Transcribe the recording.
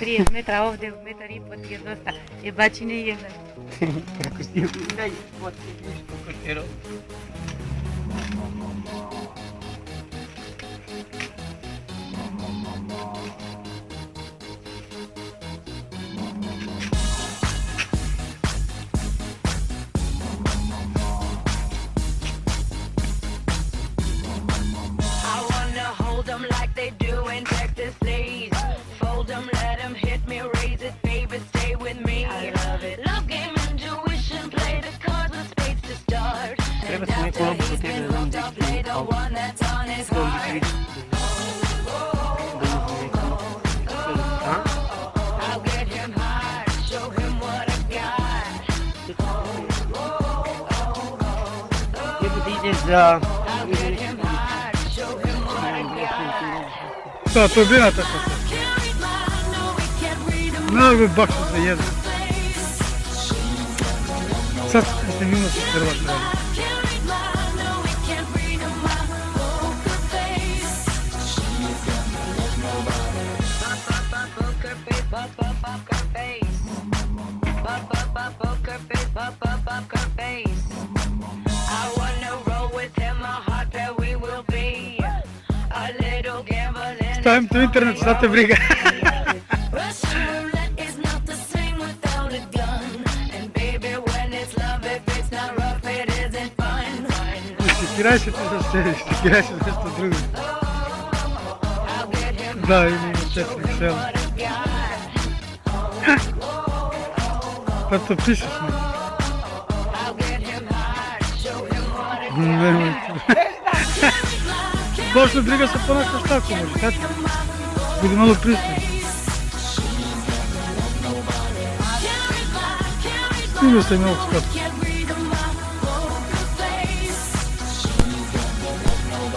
30 metara, ovde metar i po ti je dosta. Jebačine i jedan. Kako si daj, vidiš koliko te robi. Like they do in Texas, please. Fold them, let them hit me, raise it, baby, stay with me. I love it. Love game, intuition, play the cards with spades to start. And after he's been hooked, I'll play the one that's on his heart. I'll get him hard, show him what I got. Kiedy idziesz za... I'll get him hard, show him what I got. Ta, turbina taka. No, by bakšiš za jedan. Sad ste mimo se Hrvatska radi. Stavim to u internet, šta te briga. Sekiraj se ti za sebe, sekiraj se nešto drugo. Da, ima 4 sela. Pa to pišeš mi. Nemoj ti. Baš me briga se ponašaš tako, može, kada? Budi malo pristojno. Snimio sam i ovog skapa.